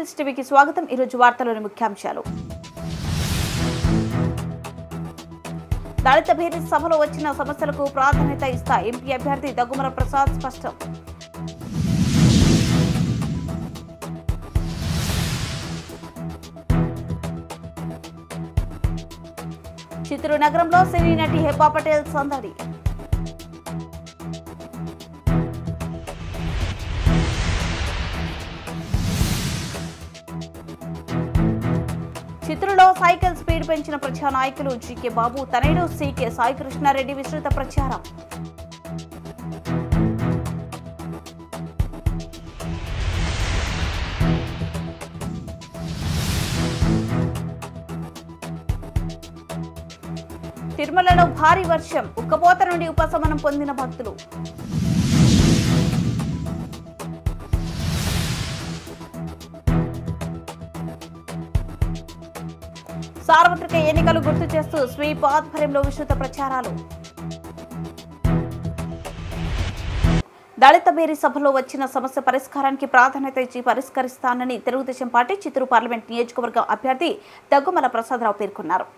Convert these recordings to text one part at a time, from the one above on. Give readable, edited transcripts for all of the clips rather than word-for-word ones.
News టీవీకి స్వాగతం. ఈ రోజు వార్తలోని ముఖ్యాంశాలు. దళిత భేరీ సభలో వచ్చిన సమస్యలకు ప్రాధాన్యత ఇస్తా ఎంపీ అభ్యర్థి దగ్గుమల ప్రసాద్ స్పష్టం. చిత్తూరు నగరంలో సినీ నటి హెబా పటేల్ సందడి. చిత్తూరులో సైకిల్ స్పీడ్ పెంచిన ప్రజా నాయకులు జీకే బాబు తనయుడు సీకే సాయి కృష్ణారెడ్డి విస్తృత ప్రచారం. తిరుమలలో భారీ వర్షం, ఉక్కపోత నుండి ఉపశమనం పొందిన భక్తులు. సార్వత్రిక ఎన్నికలు గుర్తు చేస్తూ స్వీప్ ఆధ్వర్యంలో విస్తృత ప్రచారాలు. దళిత భేరీ సభలో వచ్చిన సమస్య పరిష్కారానికి ప్రాధాన్యత ఇచ్చి పరిష్కరిస్తానని తెలుగుదేశం పార్టీ చిత్తూరు పార్లమెంట్ నియోజకవర్గం అభ్యర్థి దగ్గుమల ప్రసాదరావు పేర్కొన్నారు.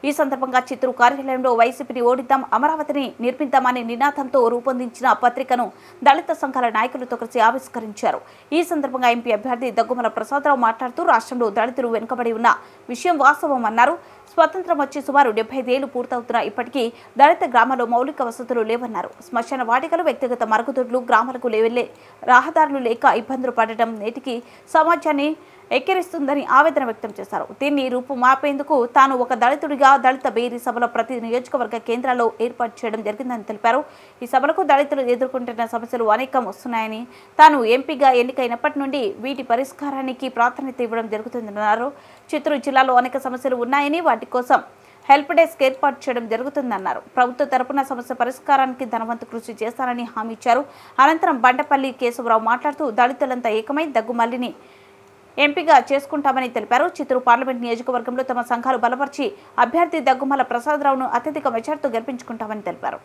ఈ సందర్భంగా చిత్తూరు కార్యాలయంలో వైసీపీని ఓడిద్దాం, అమరావతిని నిర్మిద్దామనే నినాదంతో రూపొందించిన పత్రికను దళిత సంఘాల నాయకులతో కలిసి ఆవిష్కరించారు. ఈ సందర్భంగా ఎంపీ అభ్యర్థి దగ్గుమల ప్రసాదరావు మాట్లాడుతూ రాష్ట్రంలో దళితులు వెనుకబడి ఉన్న విషయం వాస్తవం అన్నారు. స్వతంత్రం వచ్చి సుమారు 75 ఏళ్లు పూర్తవుతున్న ఇప్పటికీ దళిత గ్రామాల్లో మౌలిక వసతులు లేవన్నారు. శ్మశాన వాటికలు, వ్యక్తిగత మరుగుదొడ్లు, గ్రామాలకు వెళ్లే రహదారులు లేక ఇబ్బందులు పడటం నేటికి సమాజాన్ని ఎక్కిరిస్తుందని ఆవేదన వ్యక్తం చేశారు. దీన్ని రూపుమాపేందుకు తాను ఒక దళితుడిగా దళిత భేరీ సభల ప్రతి నియోజకవర్గ కేంద్రాల్లో ఏర్పాటు చేయడం జరిగిందని తెలిపారు. ఈ సభలకు దళితులు ఎదుర్కొంటున్న సమస్యలు అనేకం వస్తున్నాయని, తాను ఎంపీగా ఎన్నికైనప్పటి నుండి వీటి పరిష్కారానికి ప్రాధాన్యత ఇవ్వడం జరుగుతుందన్నారు. చిత్తూరు జిల్లాలో అనేక సమస్యలు ఉన్నాయని, వాటి కోసం హెల్ప్ డెస్క్ ఏర్పాటు చేయడం జరుగుతుందన్నారు. ప్రభుత్వ తరపున సమస్య పరిష్కారానికి ధనవంతు కృషి చేస్తారని హామీ ఇచ్చారు. అనంతరం బండపల్లి కేశవరావు మాట్లాడుతూ దళితులంతా ఏకమై దగ్గుమల్లిని ఎంపీగా చేసుకుంటామని తెలిపారు. చిత్తూరు పార్లమెంట్ నియోజకవర్గంలో తమ సంఘాలు బలపరిచి అభ్యర్థి దగ్గుమల ప్రసాదరావును అత్యధిక మెజార్టీతో గెలిపించుకుంటామని తెలిపారు.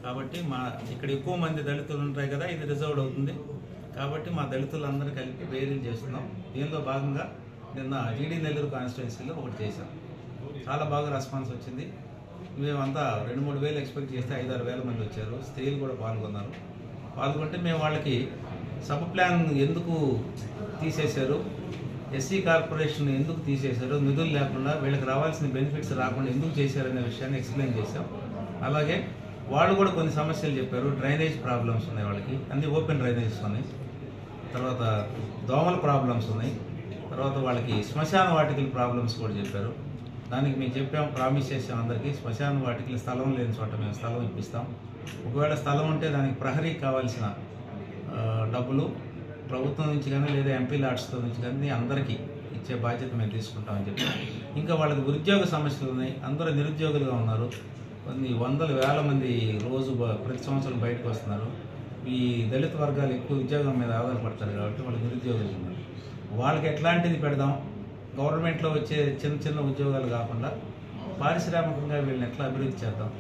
కాబట్టి మా ఇక్కడ ఎక్కువ మంది దళితులు ఉంటాయి కదా, ఇది రిజర్వ్డ్ అవుతుంది. కాబట్టి మా దళితులందరూ కలిపి వేరీలు చేస్తున్నాం. దీనిలో భాగంగా నిన్న జీడీ నెల్లూరు కాన్స్టిట్యున్సీలో ఒకటి చేశాం. చాలా బాగా రెస్పాన్స్ వచ్చింది. మేమంతా 2-3 వేలు ఎక్స్పెక్ట్ చేస్తే 5-6 వేల మంది వచ్చారు. స్త్రీలు కూడా పాల్గొంటే మేము వాళ్ళకి సబ్ ప్లాన్ ఎందుకు తీసేశారు, ఎస్సీ కార్పొరేషన్ ఎందుకు తీసేశారు, నిధులు లేకుండా వీళ్ళకి రావాల్సిన బెనిఫిట్స్ రాకుండా ఎందుకు చేశారనే విషయాన్ని ఎక్స్ప్లెయిన్ చేశాం. అలాగే వాళ్ళు కూడా కొన్ని సమస్యలు చెప్పారు. డ్రైనేజ్ ప్రాబ్లమ్స్ ఉన్నాయి, వాళ్ళకి అన్ని ఓపెన్ డ్రైనేజెస్ ఉన్నాయి. తర్వాత దోమల ప్రాబ్లమ్స్ ఉన్నాయి. తర్వాత వాళ్ళకి శ్మశాన వాటికల ప్రాబ్లమ్స్ కూడా చెప్పారు. దానికి మేము చెప్పాం, ప్రామిస్ చేసాం అందరికీ. శ్మశాన వాటికల స్థలం లేని చోట మేము స్థలం ఇప్పిస్తాం. ఒకవేళ స్థలం ఉంటే దానికి ప్రహరీకి కావాల్సిన డబ్బులు ప్రభుత్వం నుంచి కానీ లేదా ఎంపీ లాట్స్తో నుంచి కానీ అందరికీ ఇచ్చే బాధ్యత మేము తీసుకుంటామని చెప్పి, ఇంకా వాళ్ళకి ఉద్యోగ సమస్యలు ఉన్నాయి. అందరూ నిరుద్యోగులుగా ఉన్నారు. కొన్ని వందల వేల మంది రోజు ప్రతి సంవత్సరం బయటకు వస్తున్నారు. ఈ దళిత వర్గాలు ఎక్కువ ఉద్యోగం మీద ఆధారపడతారు కాబట్టి వాళ్ళు నిరుద్యోగులు ఉన్నారు. వాళ్ళకి ఎట్లాంటిది పెడదాం, గవర్నమెంట్లో వచ్చే చిన్న ఉద్యోగాలు కాకుండా పారిశ్రామికంగా వీళ్ళని ఎట్లా అభివృద్ధి చేద్దాం.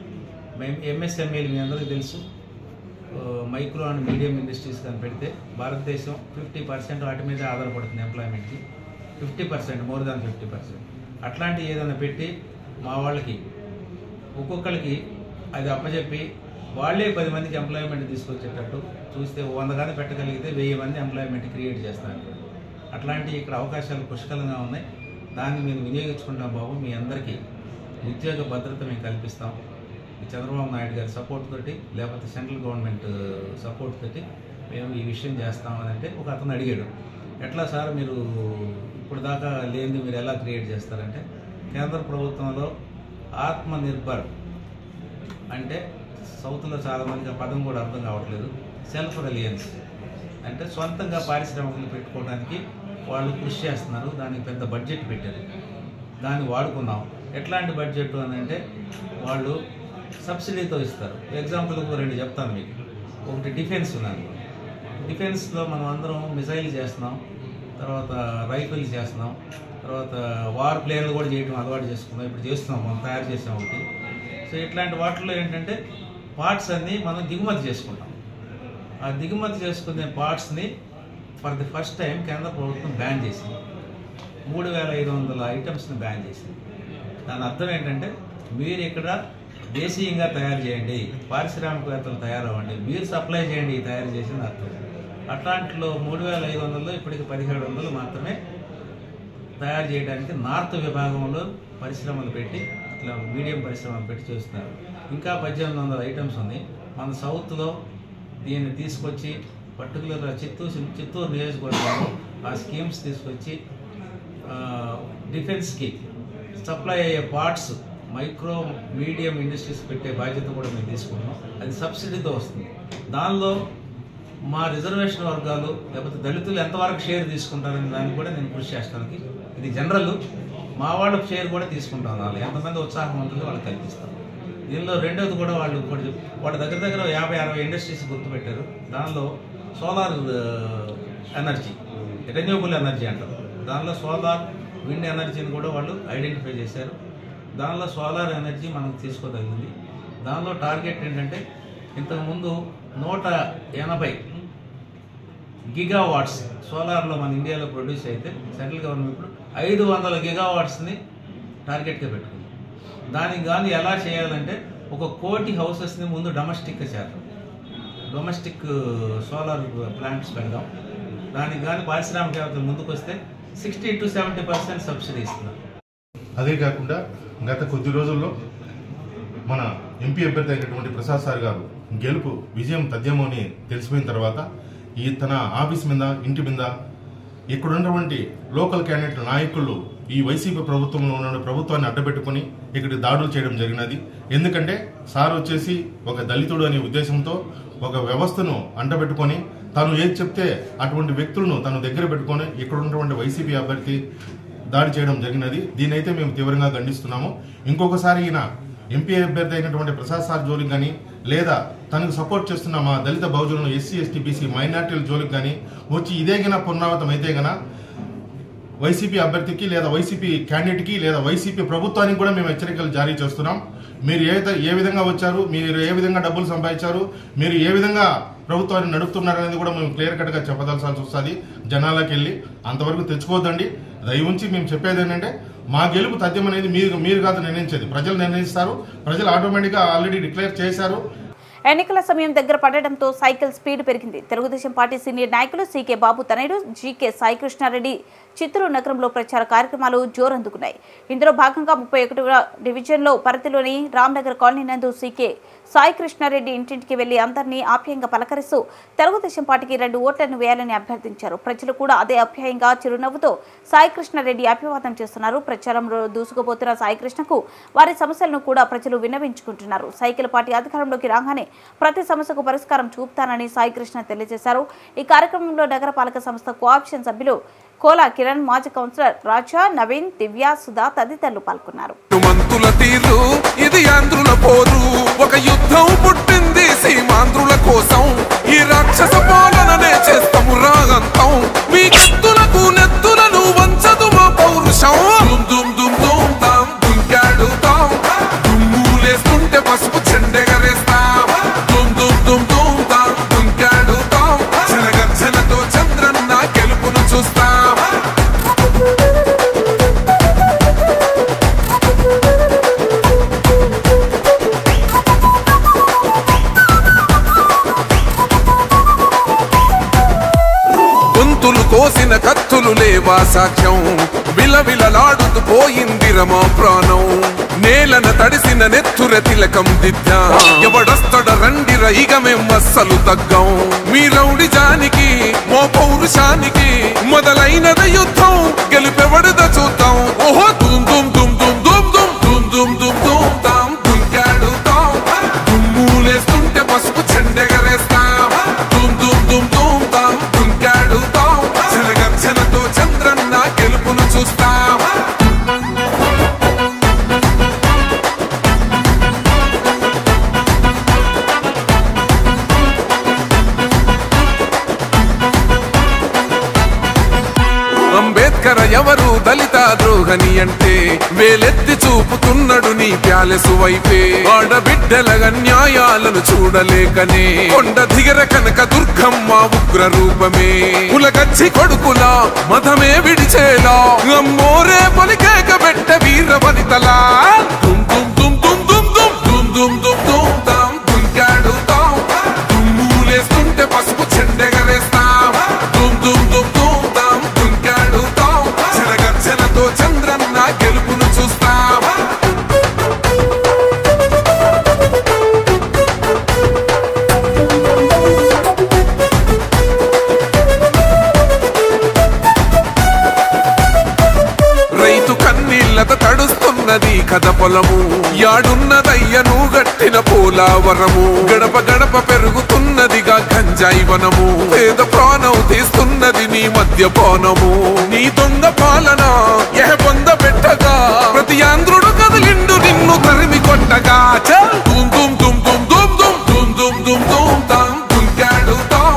మేము ఎంఎస్ఎంఈలు మీ అందరికీ తెలుసు, మైక్రో అండ్ మీడియం ఇండస్ట్రీస్ కానీ పెడితే భారతదేశం 50% వాటి మీదే ఆధారపడుతుంది. ఎంప్లాయ్మెంట్కి 50%, మోర్ దాన్ 50%. అట్లాంటివి ఏదైనా పెట్టి మా వాళ్ళకి ఒక్కొక్కరికి అది అప్పచెప్పి వాళ్ళే 10 మందికి ఎంప్లాయ్మెంట్ తీసుకొచ్చేటట్టు చూస్తే 100 కానీ పెట్టగలిగితే 1000 మంది ఎంప్లాయ్మెంట్ క్రియేట్ చేస్తారు. అట్లాంటి ఇక్కడ అవకాశాలు పుష్కలంగా ఉన్నాయి. దాన్ని మేము వినియోగించుకుంటాం బాబు. మీ అందరికీ ఉద్యోగ భద్రత మేము కల్పిస్తాం. చంద్రబాబు నాయుడు గారి సపోర్ట్ తోటి, లేకపోతే సెంట్రల్ గవర్నమెంట్ సపోర్ట్ తోటి మేము ఈ విషయం చేస్తామని అంటే ఒక అతను అడిగాడు, ఎట్లా సార్ మీరు ఇప్పుడు దాకా లేనిది మీరు ఎలా క్రియేట్ చేస్తారంటే, కేంద్ర ప్రభుత్వంలో ఆత్మనిర్భర్ అంటే సౌత్లో చాలామందికి ఆ పదం కూడా అర్థం కావట్లేదు. సెల్ఫ్ రిలయన్స్ అంటే సొంతంగా పారిశ్రామికలు పెట్టుకోవడానికి వాళ్ళు కృషి చేస్తున్నారు. దానికి పెద్ద బడ్జెట్ పెట్టారు, దాన్ని వాడుకున్నాం. ఎట్లాంటి బడ్జెట్ అని అంటే వాళ్ళు సబ్సిడీతో ఇస్తారు. ఎగ్జాంపుల్ 2 చెప్తాను మీకు. ఒకటి డిఫెన్స్ ఉన్నాను. డిఫెన్స్లో మనం అందరం మిసైల్ చేస్తున్నాం, తర్వాత రైఫిల్స్ చేస్తున్నాం, తర్వాత వార్ ప్లేన్లు కూడా చేయడం అలవాటు చేసుకున్నాం. ఇప్పుడు చేస్తున్నాం, మనం తయారు చేసాం ఒకటి. సో ఇట్లాంటి వాటిల్లో ఏంటంటే పార్ట్స్ అన్నీ మనం దిగుమతి చేసుకుంటాం. ఆ దిగుమతి చేసుకునే పార్ట్స్ని ఫర్ ది ఫస్ట్ టైం కేంద్ర ప్రభుత్వం బ్యాన్ చేసింది. 3500 ఐటమ్స్ని బ్యాన్ చేసింది. దాని అర్థం ఏంటంటే మీరు ఇక్కడ దేశీయంగా తయారు చేయండి, పారిశ్రామికవేత్తలు తయారవ్వండి, మీరు సప్లై చేయండి ఈ తయారు చేసిన అర్థం. అట్లాంటిలో 3500లో ఇప్పటికి 1700 మాత్రమే తయారు చేయడానికి నార్త్ విభాగంలో పరిశ్రమలు పెట్టి, ఇట్లా మీడియం పరిశ్రమలు పెట్టి చేస్తున్నారు. ఇంకా 1800 ఐటమ్స్ ఉంది. మన సౌత్లో దీన్ని తీసుకొచ్చి పర్టికులర్గా చిత్తూరు నియోజకవర్గంలో ఆ స్కీమ్స్ తీసుకొచ్చి డిఫెన్స్కి సప్లై అయ్యే పార్ట్స్ మైక్రో మీడియం ఇండస్ట్రీస్ పెట్టే బాధ్యత కూడా మేము తీసుకున్నాం. అది సబ్సిడీతో వస్తుంది. దానిలో మా రిజర్వేషన్ వర్గాలు లేకపోతే దళితులు ఎంతవరకు షేర్ తీసుకుంటారని దాన్ని కూడా నేను కృషి చేస్తానికి, ఇది జనరల్, మా వాళ్ళ షేర్ కూడా తీసుకుంటాం. వాళ్ళు ఎంతమంది ఉత్సాహం ఉంటుందో వాళ్ళు కల్పిస్తాం. దీనిలో రెండోది కూడా వాళ్ళు దగ్గర 50-60 ఇండస్ట్రీస్ గుర్తుపెట్టారు. దానిలో సోలార్ ఎనర్జీ, రెన్యూబుల్ ఎనర్జీ అంటారు. దానిలో సోలార్, విండ్ ఎనర్జీని కూడా వాళ్ళు ఐడెంటిఫై చేశారు. దానిలో సోలార్ ఎనర్జీ మనకు తీసుకోగలిగింది. దానిలో టార్గెట్ ఏంటంటే ఇంతకుముందు 180 గిగావాట్స్ సోలార్లో మన ఇండియాలో ప్రొడ్యూస్ అయితే సెంట్రల్ గవర్నమెంట్ ఇప్పుడు 500 గిగావాట్స్ని టార్గెట్గా పెట్టుకుంది. దానికి కానీ ఎలా చేయాలంటే 1 కోటి హౌసెస్ని ముందు డొమెస్టిక్గా చేద్దాం, డొమెస్టిక్ సోలార్ ప్లాంట్స్ పెడదాం. దానికి కానీ పారిశ్రామికవేత్తలు ముందుకు వస్తే 60 to 70% సబ్సిడీ ఇస్తున్నారు. అదే కాకుండా గత కొద్ది రోజుల్లో మన ఎంపీ అభ్యర్థి అయినటువంటి ప్రసాద్ సార్ గారు గెలుపు విజయం తథ్యము అని తెలిసిపోయిన తర్వాత తన ఆఫీస్ మీద, ఇంటి మీద ఇక్కడ ఉన్నటువంటి లోకల్ క్యాండిడేట్ నాయకులు ఈ వైసీపీ ప్రభుత్వంలో ఉన్న ప్రభుత్వాన్ని అడ్డపెట్టుకుని ఇక్కడ దాడులు చేయడం జరిగినది. ఎందుకంటే సార్ వచ్చేసి ఒక దళితుడు అనే ఉద్దేశంతో ఒక వ్యవస్థను అంటబెట్టుకొని తను ఏది చెప్తే అటువంటి వ్యక్తులను తను దగ్గర పెట్టుకొని ఇక్కడ ఉన్నటువంటి వైసీపీ అభ్యర్థి దాడి చేయడం జరిగినది. దీనైతే మేము తీవ్రంగా ఖండిస్తున్నాము. ఇంకొకసారి ఈయన ఎంపీ అభ్యర్థి అయినటువంటి ప్రసాద్ సార్ జోలికి కానీ, లేదా తనకు సపోర్ట్ చేస్తున్న మా దళిత బహుజనులు, ఎస్సీ, ఎస్టీ, బీసీ మైనార్టీల జోలికి కానీ వచ్చి ఇదే గన పునరావృతం అయితే గన వైసీపీ అభ్యర్థికి లేదా వైసీపీ క్యాండిడేట్కి లేదా వైసీపీ ప్రభుత్వానికి కూడా మేము హెచ్చరికలు జారీ చేస్తున్నాం. మీరు ఏ విధంగా వచ్చారు, మీరు ఏ విధంగా డబ్బులు సంపాదించారు, మీరు ఏ విధంగా ప్రభుత్వాన్ని నడుపుతున్నారనేది కూడా మేము క్లియర్ కట్గా చెప్పదలసాల్సి వస్తుంది. జనాలకు వెళ్ళి అంతవరకు తెచ్చుకోవద్దండి. దయ ఉంచి మేము చెప్పేది ఏంటంటే మా గెలుపు తథ్యం అనేది మీరు కాదు నిర్ణయించేది, ప్రజలు నిర్ణయిస్తారు. ప్రజలు ఆటోమేటిక్గా ఆల్రెడీ డిక్లేర్ చేశారు. ఎన్నికల సమయం దగ్గర పడడంతో సైకిల్ స్పీడ్ పెరిగింది. తెలుగుదేశం పార్టీ సీనియర్ నాయకులు సీకే బాబు తనయుడు జీకే సాయికృష్ణారెడ్డి చిత్తూరు నగరంలో ప్రచార కార్యక్రమాలు జోరందుకున్నాయి. ఇందులో భాగంగా 31వ డివిజన్లో పరిధిలోని రామ్నగర్ కాలనీ నందు సీకే సాయికృష్ణారెడ్డి ఇంటింటికి వెళ్లి అందరినీ ఆప్యాయంగా పలకరిస్తూ తెలుగుదేశం పార్టీకి 2 ఓట్లను వేయాలని అభ్యర్థించారు. ప్రజలు కూడా అదే ఆప్యాయంగా చిరునవ్వుతో సాయికృష్ణారెడ్డి అభివాదం చేస్తున్నారు. ప్రచారంలో దూసుకుపోతున్న సాయికృష్ణకు వారి సమస్యలను కూడా ప్రజలు విన్నవించుకుంటున్నారు. సైకిల్ పార్టీ అధికారంలోకి రాగానే ప్రతి సమస్యకు పరిష్కారం చూపుతానని సాయికృష్ణ తెలియజేశారు. ఈ కార్యక్రమంలో నగరపాలక సంస్థ కోఆప్షన్ సభ్యులు కోలా కిరణ్, మాజీ కౌన్సిలర్ రాజా, నవీన్, దివ్య, సుధా తదితరులు పాల్గొన్నారు. ఇది ఆంధ్రుల పోరు, ఒక యుద్ధం పుట్టింది సీమాంధ్రుల కోసం. ఈ రాక్షస పాలననే చేస్తాము రాగంతం. మీ కత్తులకు నెత్తులను వంచదు మా పౌరుషం. దుమ్ దుమ్ దుమ్ తాం దుంకాడుతాం, దుమ్ములేస్తుంటే పసుపు చెండెగరేస్తాం. దుమ్ దుమ్ దుమ్ దుమ్ తాం దుంకాడుతాం, జనగర్జనతో చంద్రన్న గెలుపును చూస్తాం. కోసిన కత్తులు లేవా సాక్ష్యం, విలవిలలాడుతూ పోయింది రమా ప్రాణం. నేలన తడిసిన నెత్తుర తిలకం దిద్దా, ఎవడొస్తడ రండి రైగ మేం అస్సలు తగ్గం. మీ రౌడి జానికి మో పౌరుషానికి మొదలైనద యుద్ధం, గెలుపెవడద చూద్దాం. ఓహో దుమ్ దుమ్ దుమ్ దుమ్ దుమ్ దుమ్ దుమ్ దుమ్ దుమ్ దుమ్ తాం దుంకాడుతాం, దుమ్ములేస్తుంటే పసుపు చెండెగరేస్తాం. దుమ్ దుమ్ దుమ్ దుమ్ తాం దుంకాడుతాం, జనగర్జనతో చంద్రన్న గెలుపును చూస్తాం. అంబేద్కర్ ఎవరు దళిత ద్రోహి చూడని అంటే వేలెత్తి చూపుతున్నాడు నీ ప్యాలెసు వైపే. ఆడబిడ్డల న్యాయాలను చూడలేకనే కొండ దిగర కనక దుర్గమ్మ ఉగ్ర రూపమే. కులగచ్చి కొడుకులా మధమే విడిచేలా అమ్మోరే పలికేక పెట్ట వీర వనితలా. దుమ్ దుమ్ దుమ్ దుమ్ దుమ్ దుమ్ దుమ్ దుమ్ దుమ్ దుమ్ తాం దుంకాడుతాం. దుమ్ములేస్తుంటే పసుపు చెండెగరేస్తాం. దుమ్ దుమ్ దుమ్ దుమ్ తాం దుంకాడుతాం. చెరగర్చనతో చంద్రన్న గెలుపును చూస్తాం. రైతు కన్నీళ్లత తడుస్తున్నది కథ పొలము. యాడున్నదయ్యను గట్టిన పోలావరము. గడప గడప పెరుగుతున్నదిగా గంజాయి వనము. పేద ప్రాణం తీస్తున్నది నీ మద్యపానము. నీ దొంగ పాలన పొంద పెట్టగా ప్రతి ఆంధ్రుడు కదిలిండు నిన్ను తరిమి కొట్టగా. దుమ్ దుమ్ దుమ్ దుమ్ దుమ్ దుమ్ దుమ్ దుమ్ దుమ్ దుమ్ తాం దుంకాడుతాం.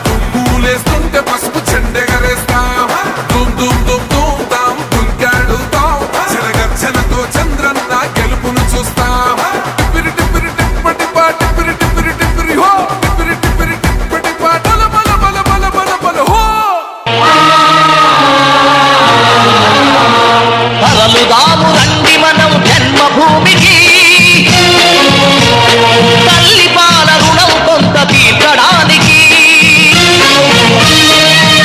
దుమ్ములేస్తుంటే పసుపు చెండెగరేస్తాం. దుమ్ దుమ్ దుమ్ దుమ్ తాం దుంకాడుతాం. చెరగర్చనతో చంద్రన్న గెలుపును చూస్తాం. టిప్పిరి టిప్పిరి టిప్పటి పా టిప్పిరి టిప్పిరి టిప్పిరి హో. టిప్పిరి టిప్పిరి టిప్పటి పా బల బల బల బల బల బల హో. తరలుదాము రండి మనం జన్మభూమికి. తల్లి పాల రుణం కొంత తీర్చడానికి.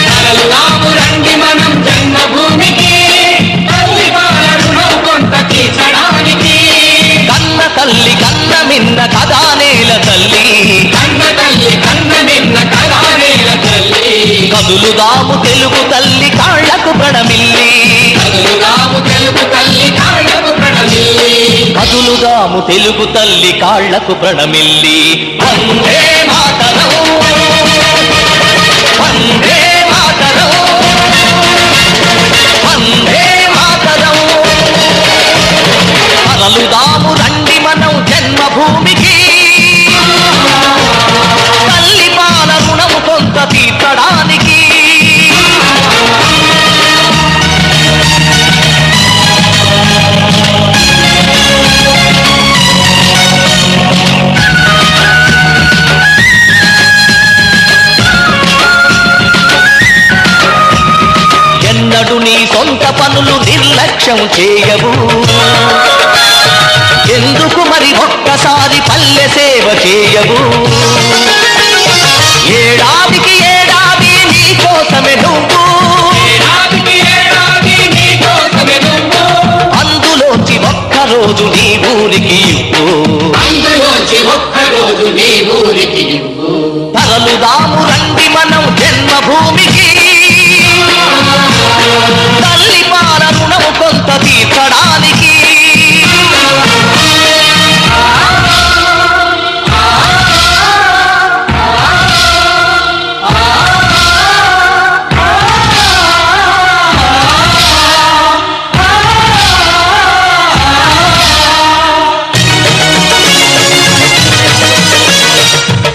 తరలుదాము రండి మనం జన్మభూమికి. తల్లి పాల రుణం కొంత తీర్చడానికి. కన్న తల్లి కన్న మిన్న కదా నేల తల్లి. కన్న తల్లి కన్న మిన్న కదా నేల తల్లి. కదులుదాము తెలుగు తల్లి కాళ్లకు ప్రణమిల్లి. కదులుదాము తెలుగు తల్లి కాళ్లకు ప్రణమిల్లి. కదులుదాము తెలుగు తల్లి కాళ్లకు ప్రణమిల్లి. వందే మాతరం వందే మాతరం వందే మాతరం. తరలుదాము రండి మనం జన్మభూమికి. తల్లి పాల రుణము కొంత తీర్చడానికి. ఎన్నడు నీ సొంత పనులు నిర్లక్ష్యం చేయవు. ఎందుకు మరి ఒక్కసారి పల్లె సేవ చేయవు. ఏడాదికి ఏడాది నీ కోసమే నువ్వు. అందులోంచి ఒక్కరోజు నీ ఊరికి ఇవ్వు. తరలుదాము రండి మనం జన్మభూమికి. తల్లి పాల రుణము కొంత తీర్చడానికి.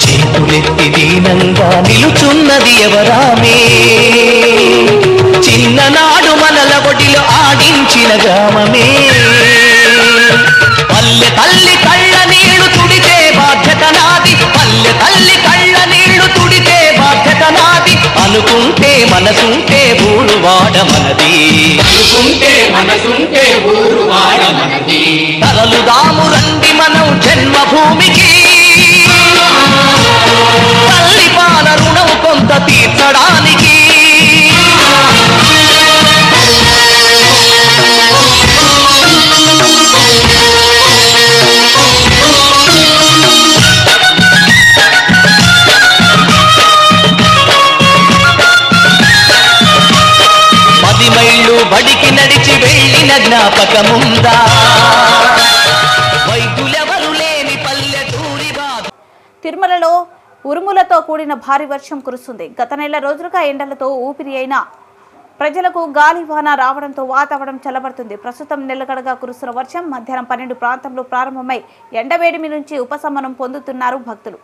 చేతులెత్తి దీనంగా నిలుచున్నది ఎవరామే. చిన్ననాడు మనల ఒడిలో ఆడించిన గ్రామమే. పల్లె తల్లి కళ్ళ నీళ్లు తుడితే బాధ్యత నాది. పల్లె తల్లి కళ్ళ నీళ్లు తుడితే బాధ్యత నాది. అనుకుంటే మనసుంటే ఊరు వాడ మనది. అనుకుంటే మనసుంటే ఊరు వాడ మనది. తరలుదాము రండి మనం జన్మభూమికి. తల్లి పాల రుణం కొంత తీర్చడానికి. బడికి నడిచి వెళ్ళిన జ్ఞాపకముందా? వైద్యులెవరు లేని పల్లెటూరి బాధ. తిరుమలలో ఉరుములతో కూడిన భారీ వర్షం కురుస్తుంది. గత నెల రోజులుగా ఎండలతో ఊపిరి అయిన ప్రజలకు గాలివాన రావడంతో వాతావరణం చల్లబడుతుంది. ప్రస్తుతం నెలగడగా కురుస్తున్న వర్షం మధ్యాహ్నం 12 ప్రాంతంలో ప్రారంభమై ఎండవేడిమి నుంచి ఉపశమనం పొందుతున్నారు భక్తులు.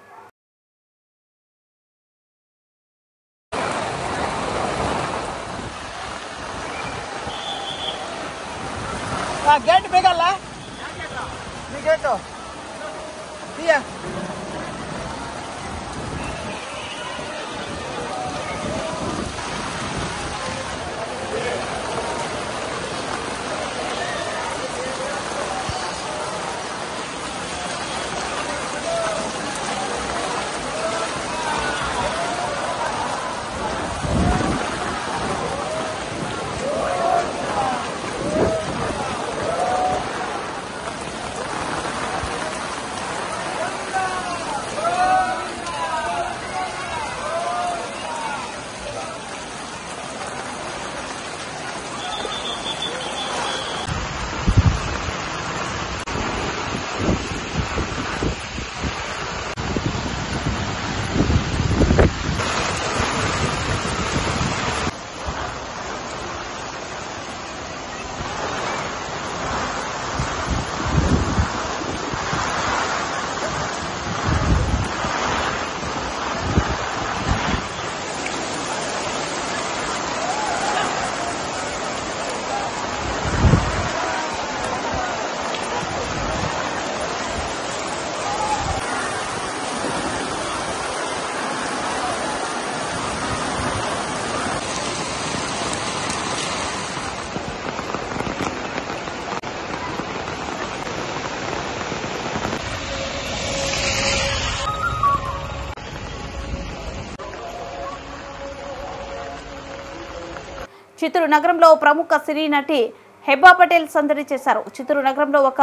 చిత్తూరు నగరంలో ప్రముఖ సినీ నటి హెబ్బా పటేల్ సందడి చేశారు. చిత్తూరు నగరంలో ఒక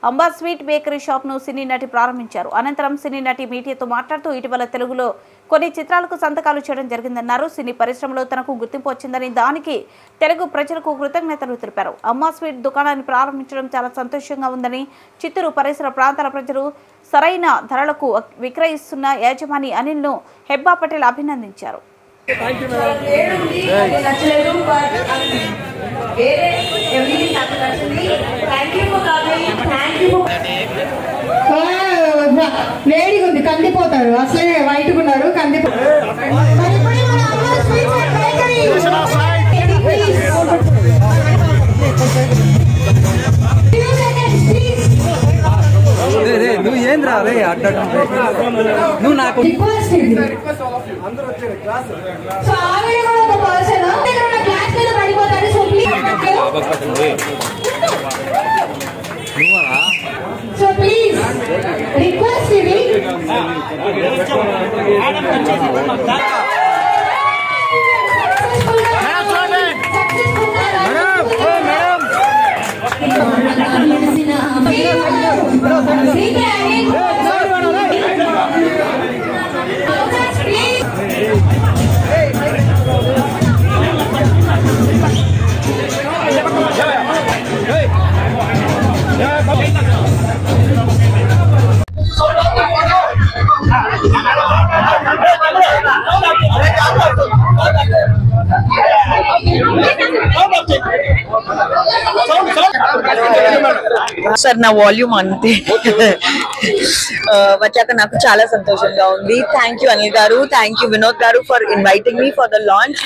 అంబా స్వీట్ బేకరీ షాప్ను సినీ నటి ప్రారంభించారు. అనంతరం సినీ నటి మీడియాతో మాట్లాడుతూ ఇటీవల తెలుగులో కొన్ని చిత్రాలకు సంతకాలు చేయడం జరిగిందన్నారు. సినీ పరిశ్రమలో తనకు గుర్తింపు వచ్చిందని, దానికి తెలుగు ప్రజలకు కృతజ్ఞతలు తెలిపారు. అమ్మా స్వీట్ దుకాణాన్ని ప్రారంభించడం చాలా సంతోషంగా ఉందని, చిత్తూరు పరిసర ప్రాంతాల ప్రజలు సరైన ధరలకు విక్రయిస్తున్న యజమాని అనిల్ను హెబ్బా పటేల్ అభినందించారు. వేడిగా ఉంది, కందిపోతారు. అసలే వైట్ ఉన్నారు, కందిపోతారు. నువ్వు ఏం రావే అడ్డ నువ్వు నాకు So please request me. Sir నా వాల్యూమ్ అంతే వచ్చాక నాకు చాలా సంతోషంగా ఉంది. థ్యాంక్ యూ అనిల్ గారు, థ్యాంక్ యూ వినోద్ గారు for inviting me for the launch.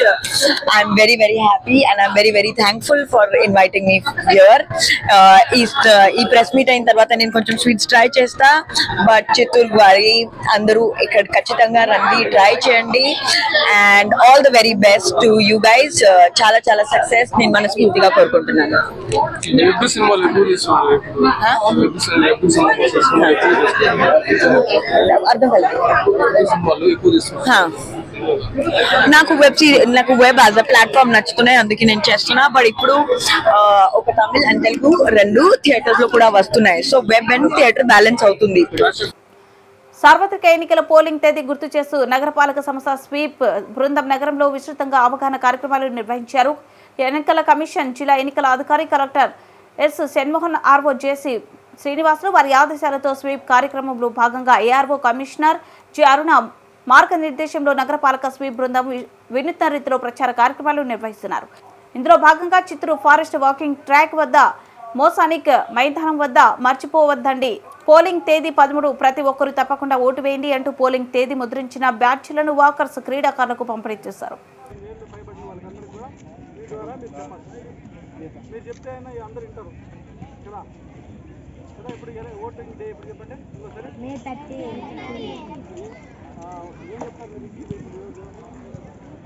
I'm very very happy and I'm very very thankful for inviting me here. ఈ ప్రెస్ మీట్ అయిన తర్వాత నేను కొంచెం స్వీట్స్ ట్రై చేస్తా, బట్ చిత్తూరు వారి అందరూ ఇక్కడ ఖచ్చితంగా రండి, ట్రై చేయండి. And all the very best to you guys. చాలా చాలా సక్సెస్ నేను మనస్ఫూర్తిగా కోరుకుంటున్నాను. అర్థం కాలేదు. నాకు వెబ్ యాజ్ అ ప్లాట్ఫామ్ నచ్చుతున్నాయి, అందుకే నేను చేస్తున్నా. బట్ ఇప్పుడు ఒక తమిళ్ అండ్ తెలుగు రెండు థియేటర్స్ లో కూడా వస్తున్నాయి. So web and theatre balance అవుతుంది ఇప్పుడు. సార్వత్రిక ఎన్నికల పోలింగ్ తేదీ గుర్తు చేస్తూ నగరపాలక సంస్థ స్వీప్ బృందం నగరంలో విస్తృతంగా అవగాహన కార్యక్రమాలు నిర్వహించారు. ఎన్నికల కమిషన్ జిల్లా ఎన్నికల అధికారి కలెక్టర్ ఎస్ షణ్మోహన్, ఆర్ఓ జేసీ శ్రీనివాసులు వారి ఆదేశాలతో స్వీప్ కార్యక్రమంలో భాగంగా ఏఆర్ఓ కమిషనర్ జి అరుణ మార్గనిర్దేశంలో నగరపాలక స్వీప్ బృందం వినూత్న రీతిలో ప్రచార కార్యక్రమాలు నిర్వహిస్తున్నారు. ఇందులో భాగంగా చిత్తూరు ఫారెస్ట్ వాకింగ్ ట్రాక్ వద్ద, మోసానిక్ మైదానం వద్ద మర్చిపోవద్దండి, పోలింగ్ తేదీ 13, ప్రతి ఒక్కరూ తప్పకుండా ఓటు వేయండి అంటూ పోలింగ్ తేదీ ముద్రించిన బ్యాడ్జ్లను వాకర్స్ క్రీడాకారులకు పంపిణీ చేశారు. మే 30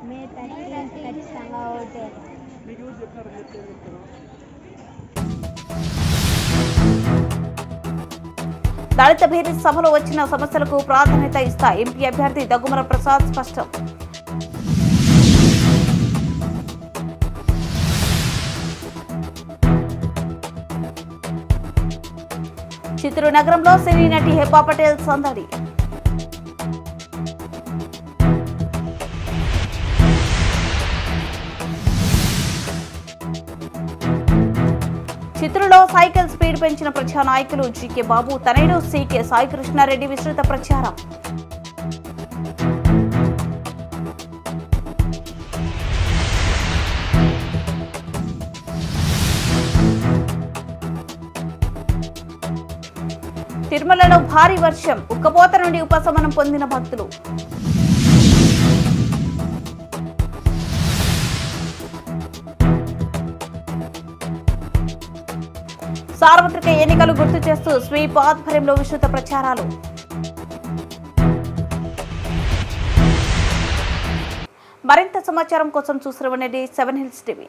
మే 30 ఖచ్చితంగా ఓటే. దళిత భేరీ సభలో వచ్చిన సమస్యలకు ప్రాధాన్యత ఇస్తా ఎంపీ అభ్యర్థి దగ్గుమల ప్రసాద్ స్పష్టం. చిత్తూరు నగరంలో సినీ నటి హెబ్బా పటేల్ సందడి. చిత్తూరులో సైకిల్ స్పీడ్ పెంచిన ప్రజా నాయకులు జీకే బాబు తనయుడు సీకే సాయి కృష్ణారెడ్డి విస్తృత ప్రచారం. తిరుమలలో భారీ వర్షం, ఉక్కపోత నుండి ఉపశమనం పొందిన భక్తులు. సార్వత్రిక ఎన్నికలు గుర్తు చేస్తూ స్వీప్ ఆధ్వర్యంలో విస్తృత ప్రచారాలు. మరింత సమాచారం కోసం చూస్తున్న 7 Hills TV.